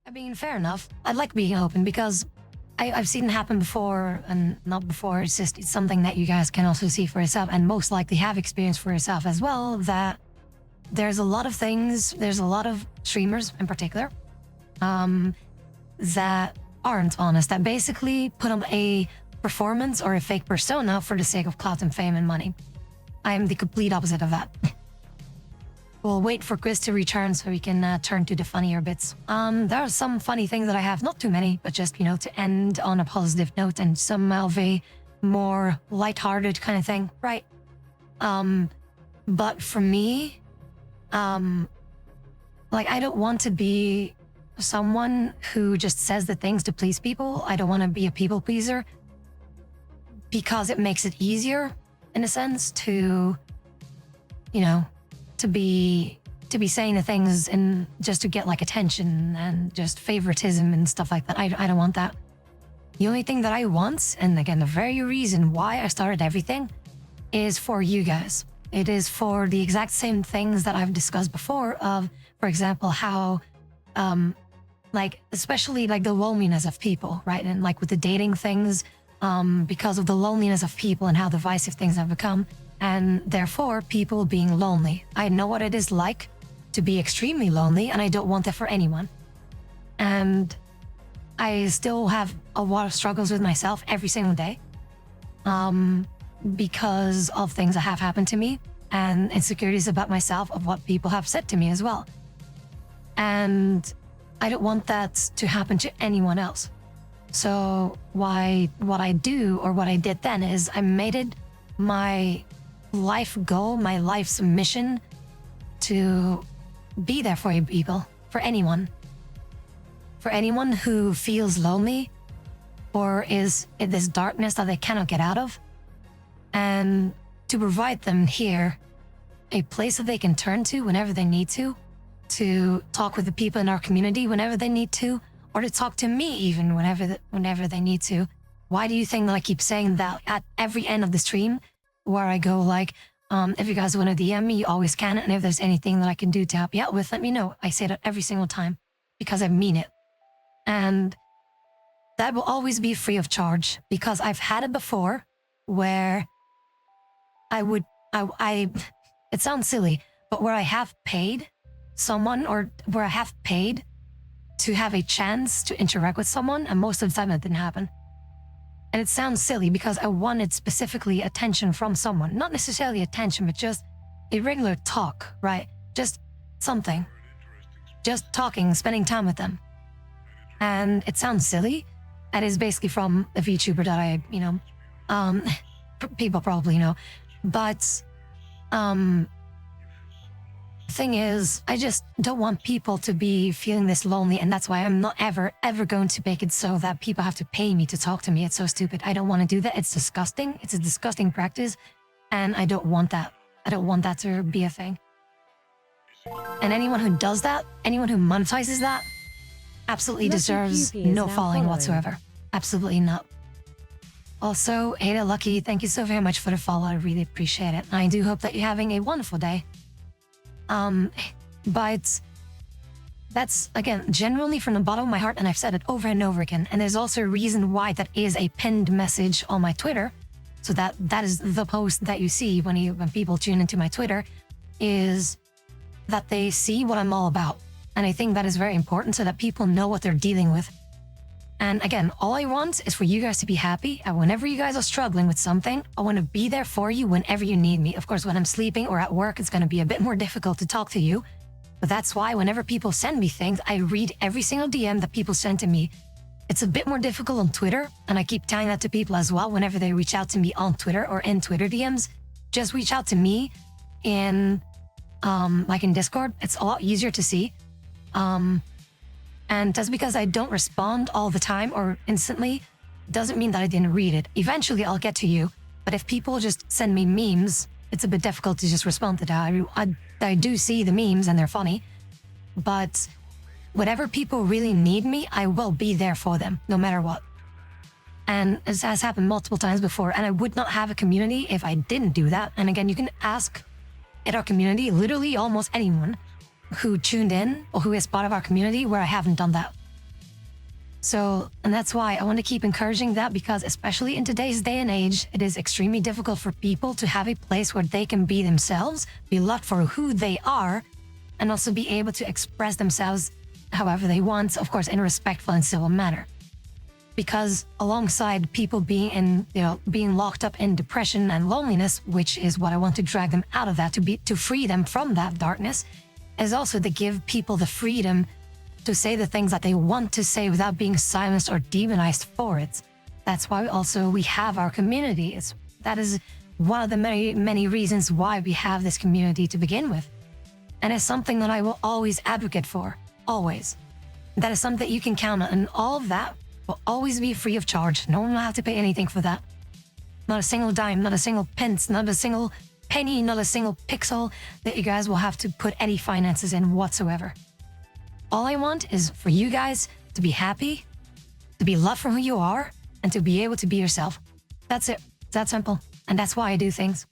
I mean, fair enough. I like being open because I've seen it happen before, and not before. It's something that you guys can also see for yourself, and most likely have experienced for yourself as well. That there's a lot of things. There's a lot of streamers in particular, that aren't honest. That basically put on a performance or a fake persona for the sake of clout and fame and money. I am the complete opposite of that. We'll wait for Chris to return so we can turn to the funnier bits. There are some funny things that I have, not too many, but just, to end on a positive note and some of a more lighthearted kind of thing, right? But for me, I don't want to be someone who just says the things to please people. I don't want to be a people pleaser because it makes it easier, in a sense, to be saying the things and just to get attention and just favoritism and stuff like that. I don't want that. The only thing that I want, and again, the very reason why I started everything, is for you guys. It is for the exact same things that I've discussed before of, for example, how, especially the loneliness of people, right? And with the dating things, because of the loneliness of people and how divisive things have become, and therefore people being lonely. I know what it is like to be extremely lonely, and I don't want that for anyone. And I still have a lot of struggles with myself every single day, because of things that have happened to me and insecurities about myself of what people have said to me as well. And I don't want that to happen to anyone else. So what I do, or what I did then, is I made it my life goal, my life's mission to be there for you people, for anyone who feels lonely or is in this darkness that they cannot get out of, and to provide them here a place that they can turn to whenever they need to talk with the people in our community whenever they need to, or to talk to me even whenever they need to. Why do you think that I keep saying that at every end of the stream, where I go if you guys want to DM me, you always can, and if there's anything that I can do to help you out with, let me know. I say that every single time because I mean it. And that will always be free of charge, because I've had it before where it sounds silly, but where I have paid someone, or where I have paid to have a chance to interact with someone, and most of the time that didn't happen. And it sounds silly because I wanted specifically attention from someone. Not necessarily attention, but just a regular talk, right? Just something. Just talking, spending time with them. And it sounds silly. That is basically from a VTuber that I, people probably know. But, thing is, I just don't want people to be feeling this lonely, and that's why I'm not ever going to make it so that people have to pay me to talk to me. It's so stupid. I don't want to do that. It's disgusting. It's a disgusting practice, and I don't want that. I don't want that to be a thing. And anyone who does that, anyone who monetizes that, absolutely deserves no following whatsoever. Absolutely not. Also, Ada Lucky, thank you so very much for the follow. I really appreciate it. I do hope that you're having a wonderful day. But that's, again, genuinely from the bottom of my heart, and I've said it over and over again. And there's also a reason why that is a pinned message on my Twitter. So that is the post that you see when people tune into my Twitter, is that they see what I'm all about. And I think that is very important, so that people know what they're dealing with. And again, all I want is for you guys to be happy. And whenever you guys are struggling with something, I want to be there for you whenever you need me. Of course, when I'm sleeping or at work, it's going to be a bit more difficult to talk to you. But that's why whenever people send me things, I read every single DM that people send to me. It's a bit more difficult on Twitter, and I keep telling that to people as well. Whenever they reach out to me on Twitter or in Twitter DMs, just reach out to me in Discord. It's a lot easier to see. And just because I don't respond all the time or instantly doesn't mean that I didn't read it. Eventually I'll get to you, but if people just send me memes, it's a bit difficult to just respond to that. I do see the memes and they're funny, but whenever people really need me, I will be there for them, no matter what. And it has happened multiple times before, and I would not have a community if I didn't do that. And again, you can ask in our community, literally almost anyone who tuned in or who is part of our community, where I haven't done that. So, and that's why I want to keep encouraging that, because especially in today's day and age, it is extremely difficult for people to have a place where they can be themselves, be loved for who they are, and also be able to express themselves however they want, of course, in a respectful and civil manner. Because alongside people being in, being locked up in depression and loneliness, which is what I want to drag them out of that, to free them from that darkness, is also to give people the freedom to say the things that they want to say without being silenced or demonized for it. That's why we have our community. That is one of the many, many reasons why we have this community to begin with. And it's something that I will always advocate for, always. That is something that you can count on, and all of that will always be free of charge. No one will have to pay anything for that. Not a single dime, not a single pence, not a single penny, not a single pixel that you guys will have to put any finances in whatsoever. All I want is for you guys to be happy, to be loved for who you are, and to be able to be yourself. That's it. It's that simple. And that's why I do things.